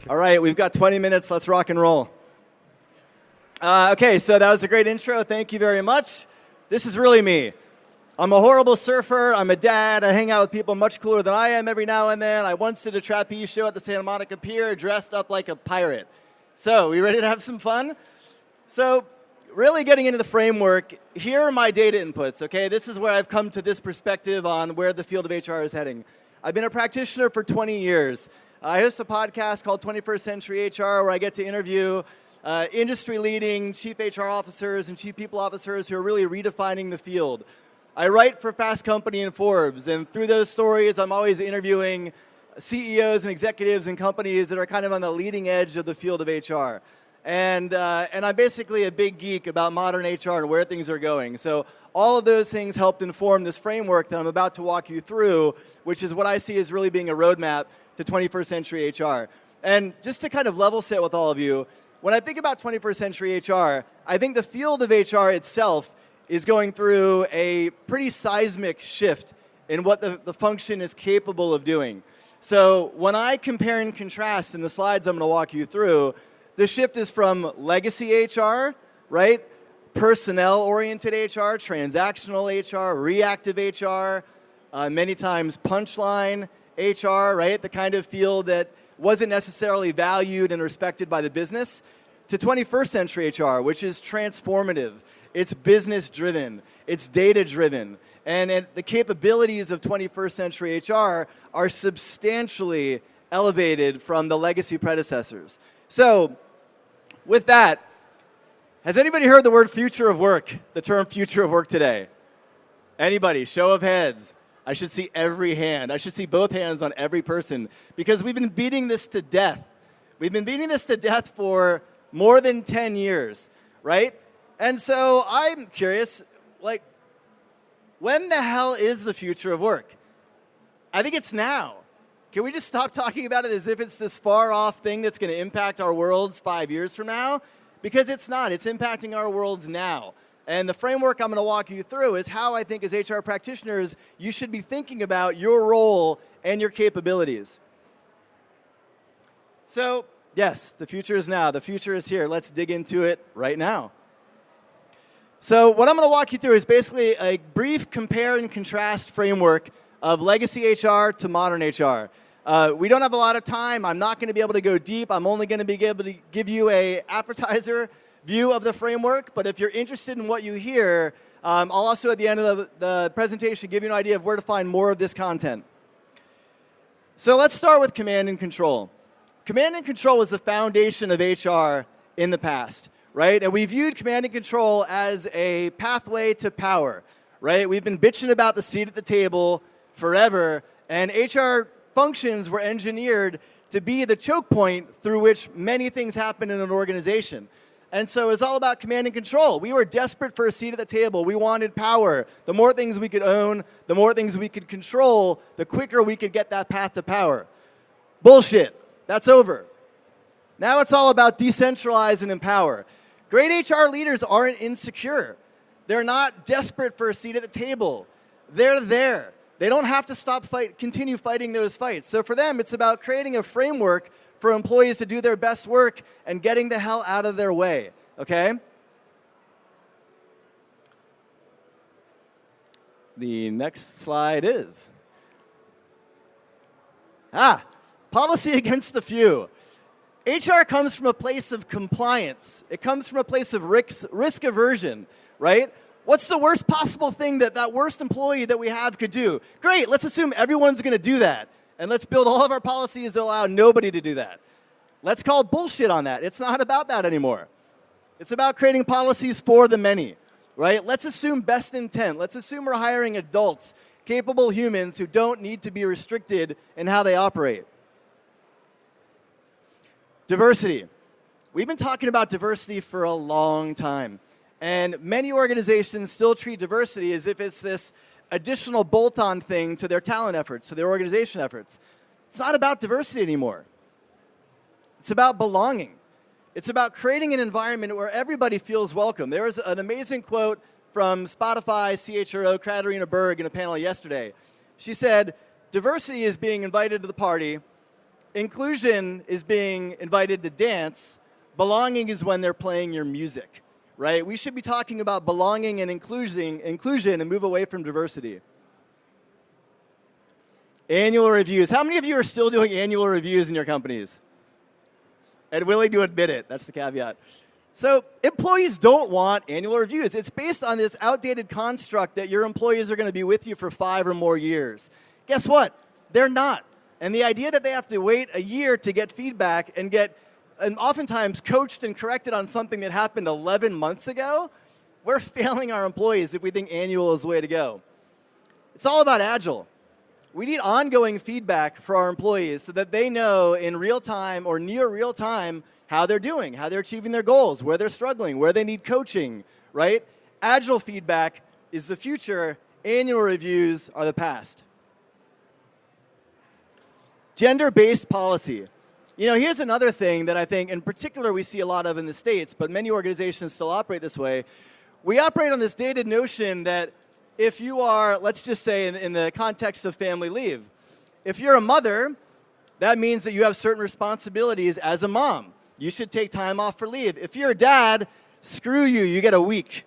All right, we've got 20 minutes. Let's rock and roll. Okay, so that was a great intro. Thank you very much. This is really me. I'm a horrible surfer. I'm a dad. I hang out with people much cooler than I am every now and then. I once did a trapeze show at the Santa Monica Pier dressed up like a pirate. So, we ready to have some fun? So, really getting into the framework, here are my data inputs, okay? This is where I've come to this perspective on where the field of HR is heading. I've been a practitioner for 20 years. I host a podcast called 21st Century HR where I get to interview industry-leading chief HR officers and chief people officers who are really redefining the field. I write for Fast Company and Forbes, and through those stories, I'm always interviewing CEOs and executives and companies that are kind of on the leading edge of the field of HR. And I'm basically a big geek about modern HR and where things are going. So all of those things helped inform this framework that I'm about to walk you through, which is what I see as really being a roadmap to 21st century HR. And just to kind of level set with all of you, when I think about 21st century HR, I think the field of HR itself is going through a pretty seismic shift in what the function is capable of doing. So when I compare and contrast in the slides I'm going to walk you through, the shift is from legacy HR, right? Personnel-oriented HR, transactional HR, reactive HR, many times punchline HR, right? The kind of field that wasn't necessarily valued and respected by the business, to 21st century HR, which is transformative. It's business-driven. It's data-driven. And the capabilities of 21st century HR are substantially elevated from the legacy predecessors. So, with that, has anybody heard the word future of work, the term future of work today? Anybody? Show of heads. I should see every hand. I should see both hands on every person because we've been beating this to death. We've been beating this to death for more than 10 years, right? And so I'm curious, like, when the hell is the future of work? I think it's now. Can we just stop talking about it as if it's this far-off thing that's going to impact our worlds 5 years from now? Because it's not. It's impacting our worlds now. And the framework I'm going to walk you through is how I think as HR practitioners, you should be thinking about your role and your capabilities. So, yes, the future is now. The future is here. Let's dig into it right now. So what I'm going to walk you through is basically a brief compare and contrast framework of legacy HR to modern HR. We don't have a lot of time. I'm not going to be able to go deep. I'm only going to be able to give you an appetizer view of the framework. But if you're interested in what you hear, I'll also at the end of the presentation give you an idea of where to find more of this content. So let's start with command and control. Command and control is the foundation of HR in the past, right? And we viewed command and control as a pathway to power, right? We've been bitching about the seat at the table forever, and HR functions were engineered to be the choke point through which many things happen in an organization. And so it's all about command and control. We were desperate for a seat at the table. We wanted power. The more things we could own, the more things we could control, the quicker we could get that path to power. Bullshit. That's over. Now it's all about decentralize and empower. Great HR leaders aren't insecure. They're not desperate for a seat at the table. They're there. They don't have to continue fighting those fights. So for them, it's about creating a framework for employees to do their best work and getting the hell out of their way, okay? The next slide is, policy against the few. HR comes from a place of compliance. It comes from a place of risk aversion, right? What's the worst possible thing that worst employee that we have could do? Great, let's assume everyone's going to do that. And let's build all of our policies that allow nobody to do that. Let's call bullshit on that. It's not about that anymore. It's about creating policies for the many, right? Let's assume best intent. Let's assume we're hiring adults, capable humans who don't need to be restricted in how they operate. Diversity. We've been talking about diversity for a long time. And many organizations still treat diversity as if it's this additional bolt-on thing to their talent efforts, to their organization efforts. It's not about diversity anymore. It's about belonging. It's about creating an environment where everybody feels welcome. There was an amazing quote from Spotify CHRO Katarina Berg in a panel yesterday. She said, diversity is being invited to the party, Inclusion is being invited to dance. Belonging is when they're playing your music, right? We should be talking about belonging and inclusion and move away from diversity. Annual reviews. How many of you are still doing annual reviews in your companies? And willing to admit it. That's the caveat. So employees don't want annual reviews. It's based on this outdated construct that your employees are going to be with you for 5 or more years. Guess what? They're not. And the idea that they have to wait a year to get feedback and get oftentimes coached and corrected on something that happened 11 months ago, we're failing our employees if we think annual is the way to go. It's all about agile. We need ongoing feedback for our employees so that they know in real time or near real time how they're doing, how they're achieving their goals, where they're struggling, where they need coaching, right? Agile feedback is the future. Annual reviews are the past. Gender-based policy. You know, here's another thing that I think, in particular, we see a lot of in the States, but many organizations still operate this way. We operate on this dated notion that if you are, let's just say in the context of family leave, if you're a mother, that means that you have certain responsibilities as a mom. You should take time off for leave. If you're a dad, screw you, you get a week.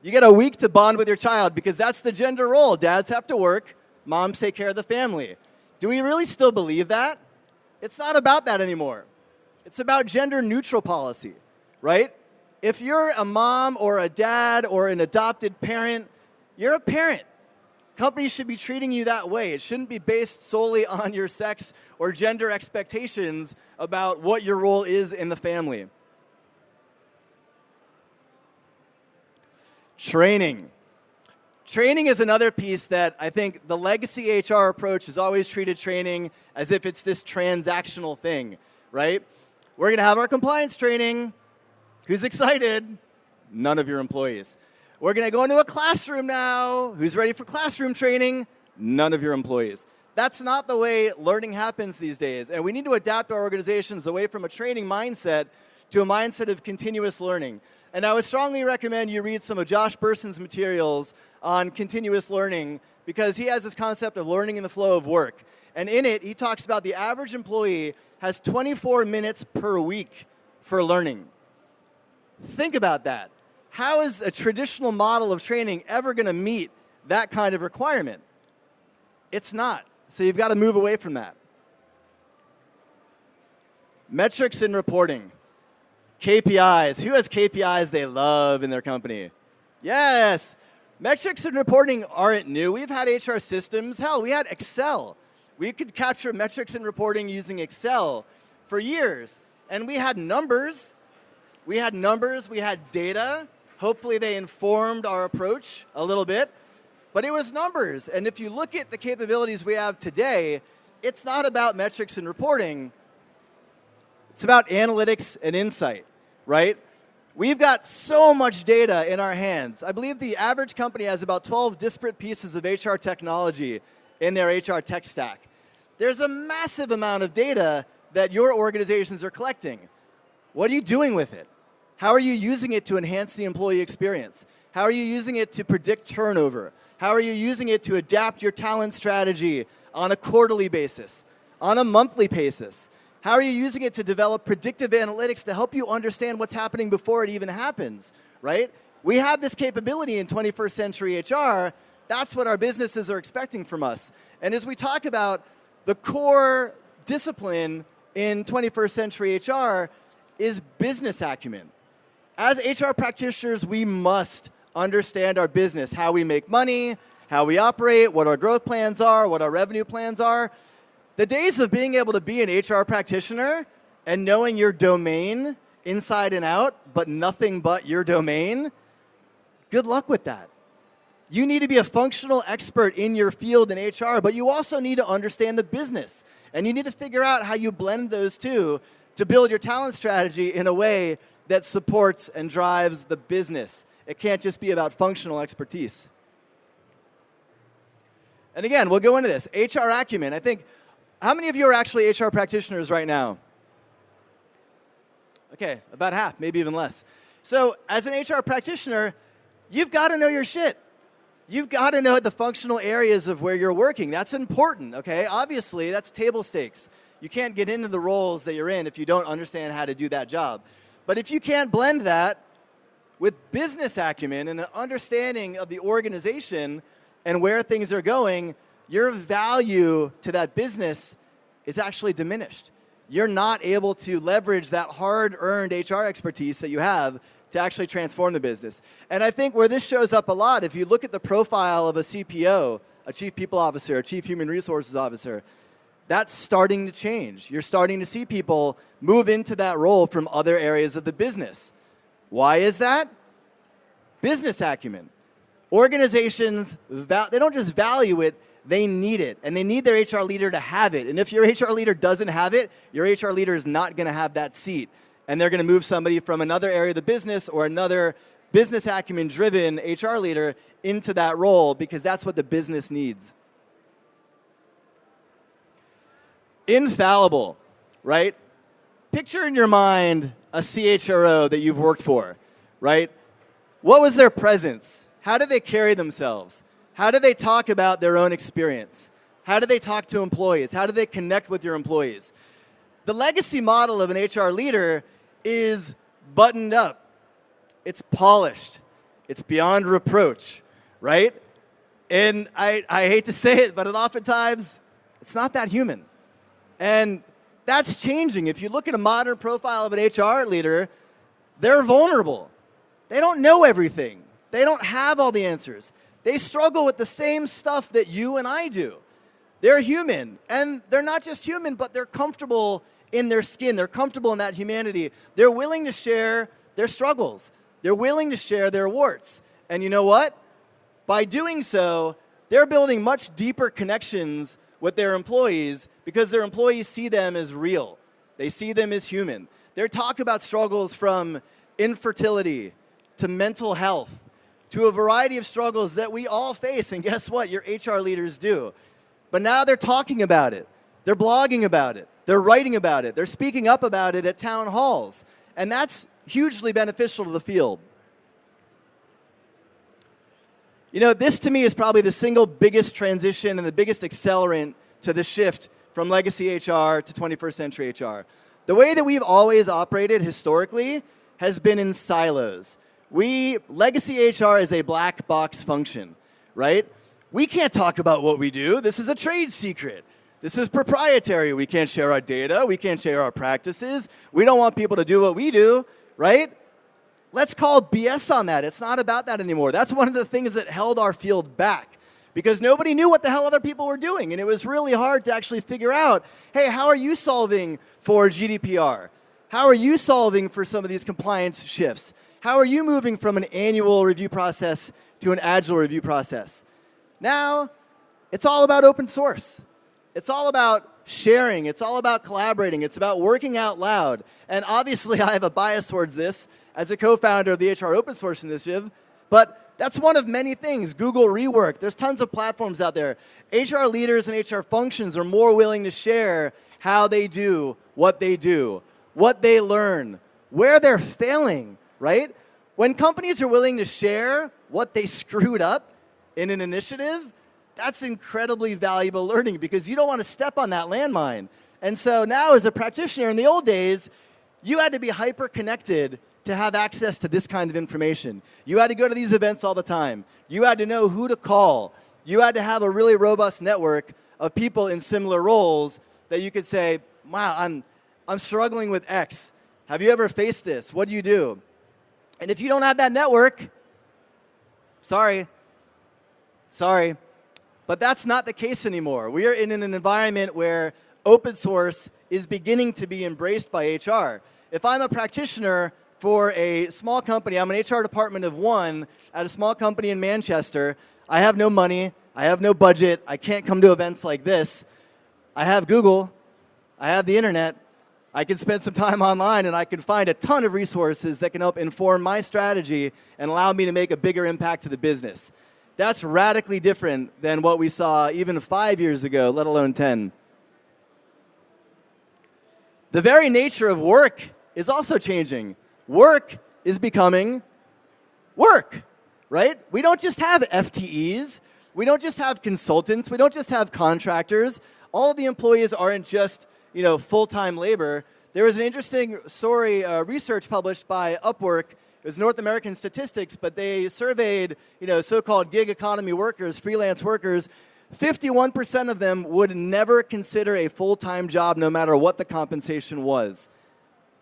You get a week to bond with your child because that's the gender role. Dads have to work, moms take care of the family. Do we really still believe that? It's not about that anymore. It's about gender-neutral policy, right? If you're a mom or a dad or an adopted parent, you're a parent. Companies should be treating you that way. It shouldn't be based solely on your sex or gender expectations about what your role is in the family. Training. Training is another piece that I think the legacy HR approach has always treated training as if it's this transactional thing, right? We're going to have our compliance training. Who's excited? None of your employees. We're going to go into a classroom now. Who's ready for classroom training? None of your employees. That's not the way learning happens these days. And we need to adapt our organizations away from a training mindset to a mindset of continuous learning. And I would strongly recommend you read some of Josh Berson's materials on continuous learning because he has this concept of learning in the flow of work. And in it, he talks about the average employee has 24 minutes per week for learning. Think about that. How is a traditional model of training ever going to meet that kind of requirement? It's not. So you've got to move away from that. Metrics and reporting. KPIs. Who has KPIs they love in their company? Yes. Metrics and reporting aren't new. We've had HR systems. Hell, we had Excel. We could capture metrics and reporting using Excel for years. And we had numbers. We had data. Hopefully they informed our approach a little bit. But it was numbers. And if you look at the capabilities we have today, it's not about metrics and reporting. It's about analytics and insight, right? We've got so much data in our hands. I believe the average company has about 12 disparate pieces of HR technology in their HR tech stack. There's a massive amount of data that your organizations are collecting. What are you doing with it? How are you using it to enhance the employee experience? How are you using it to predict turnover? How are you using it to adapt your talent strategy on a quarterly basis, on a monthly basis? How are you using it to develop predictive analytics to help you understand what's happening before it even happens, right? We have this capability in 21st century HR. That's what our businesses are expecting from us. And as we talk about the core discipline in 21st century HR is business acumen. As HR practitioners, we must understand our business, how we make money, how we operate, what our growth plans are, what our revenue plans are. The days of being able to be an HR practitioner and knowing your domain inside and out, but nothing but your domain, good luck with that. You need to be a functional expert in your field in HR, but you also need to understand the business. And you need to figure out how you blend those two to build your talent strategy in a way that supports and drives the business. It can't just be about functional expertise. And again, we'll go into this. HR acumen. I think, how many of you are actually HR practitioners right now? Okay, about half, maybe even less. So as an HR practitioner, you've got to know your shit. You've got to know the functional areas of where you're working. That's important, okay? Obviously, that's table stakes. You can't get into the roles that you're in if you don't understand how to do that job. But if you can't blend that with business acumen and an understanding of the organization and where things are going, your value to that business is actually diminished. You're not able to leverage that hard-earned HR expertise that you have to actually transform the business. And I think where this shows up a lot, if you look at the profile of a CPO, a Chief People Officer, a Chief Human Resources Officer, that's starting to change. You're starting to see people move into that role from other areas of the business. Why is that? Business acumen. Organizations, they don't just value it, they need it. And they need their HR leader to have it. And if your HR leader doesn't have it, your HR leader is not going to have that seat. And they're going to move somebody from another area of the business or another business acumen-driven HR leader into that role because that's what the business needs. Infallible, right? Picture in your mind a CHRO that you've worked for, right? What was their presence? How do they carry themselves? How do they talk about their own experience? How do they talk to employees? How do they connect with your employees? The legacy model of an HR leader is buttoned up. It's polished. It's beyond reproach, right? And I hate to say it, but oftentimes it's not that human. And that's changing. If you look at a modern profile of an HR leader, they're vulnerable. They don't know everything. They don't have all the answers. They struggle with the same stuff that you and I do. They're human. And they're not just human, but they're comfortable in their skin. They're comfortable in that humanity. They're willing to share their struggles. They're willing to share their warts. And you know what? By doing so, they're building much deeper connections with their employees because their employees see them as real. They see them as human. They talk about struggles from infertility to mental health to a variety of struggles that we all face. And guess what? Your HR leaders do. But now they're talking about it. They're blogging about it. They're writing about it. They're speaking up about it at town halls. And that's hugely beneficial to the field. You know, this to me is probably the single biggest transition and the biggest accelerant to the shift from legacy HR to 21st century HR. The way that we've always operated historically has been in silos. Legacy HR is a black box function, right? We can't talk about what we do. This is a trade secret. This is proprietary. We can't share our data. We can't share our practices. We don't want people to do what we do, right? Let's call BS on that. It's not about that anymore. That's one of the things that held our field back because nobody knew what the hell other people were doing. And it was really hard to actually figure out, hey, how are you solving for GDPR? How are you solving for some of these compliance shifts? How are you moving from an annual review process to an agile review process? Now, it's all about open source. It's all about sharing. It's all about collaborating. It's about working out loud. And obviously, I have a bias towards this as a co-founder of the HR Open Source Initiative, but that's one of many things. Google Rework. There's tons of platforms out there. HR leaders and HR functions are more willing to share how they do, what they learn, where they're failing, right? When companies are willing to share what they screwed up in an initiative, that's incredibly valuable learning because you don't want to step on that landmine. And so now as a practitioner, in the old days, you had to be hyper-connected to have access to this kind of information. You had to go to these events all the time. You had to know who to call. You had to have a really robust network of people in similar roles that you could say, wow, I'm struggling with X. Have you ever faced this? What do you do? And if you don't have that network, sorry. But that's not the case anymore. We are in an environment where open source is beginning to be embraced by HR. If I'm a practitioner for a small company, I'm an HR department of one at a small company in Manchester, I have no money, I have no budget, I can't come to events like this. I have Google, I have the internet, I can spend some time online and I can find a ton of resources that can help inform my strategy and allow me to make a bigger impact to the business. That's radically different than what we saw even 5 years ago, let alone 10. The very nature of work is also changing. Work is becoming work, right? We don't just have FTEs. We don't just have consultants. We don't just have contractors. All of the employees aren't just full-time labor. There was an interesting story, research published by Upwork. It was North American statistics, but they surveyed, so-called gig economy workers, freelance workers. 51% of them would never consider a full-time job no matter what the compensation was.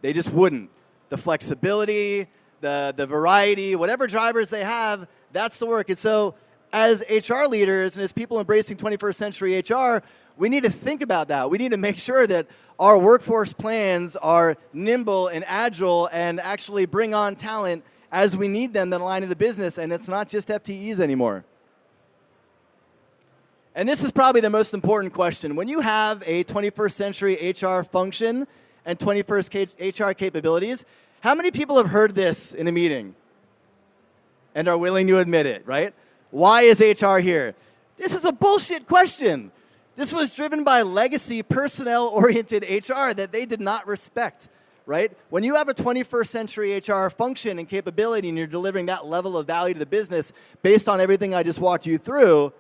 They just wouldn't. The flexibility, the variety, whatever drivers they have, that's the work. And so as HR leaders and as people embracing 21st century HR, we need to think about that. We need to make sure that our workforce plans are nimble and agile and actually bring on talent as we need them that align to the business, and it's not just FTEs anymore. And this is probably the most important question. When you have a 21st century HR function and 21st HR capabilities, how many people have heard this in a meeting and are willing to admit it, right? Why is HR here? This is a bullshit question. This was driven by legacy personnel-oriented HR that they did not respect, right? When you have a 21st century HR function and capability and you're delivering that level of value to the business based on everything I just walked you through,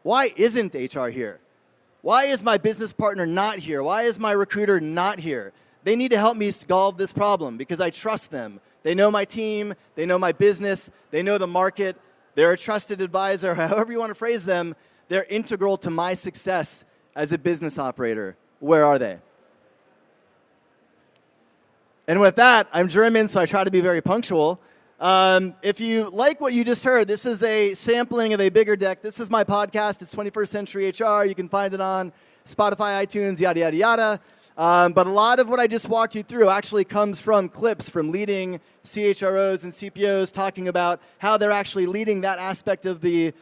why isn't HR here? Why is my business partner not here? Why is my recruiter not here? They need to help me solve this problem because I trust them. They know my team. They know my business. They know the market. They're a trusted advisor. However you want to phrase them, they're integral to my success as a business operator. Where are they? And with that, I'm German, so I try to be very punctual. If you like what you just heard, this is a sampling of a bigger deck. This is my podcast. It's 21st Century HR. You can find it on Spotify, iTunes, yada, yada, yada. But a lot of what I just walked you through actually comes from clips from leading CHROs and CPOs talking about how they're actually leading that aspect of the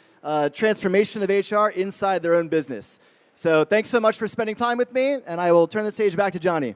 transformation of HR inside their own business. So thanks so much for spending time with me, and I will turn the stage back to Johnny.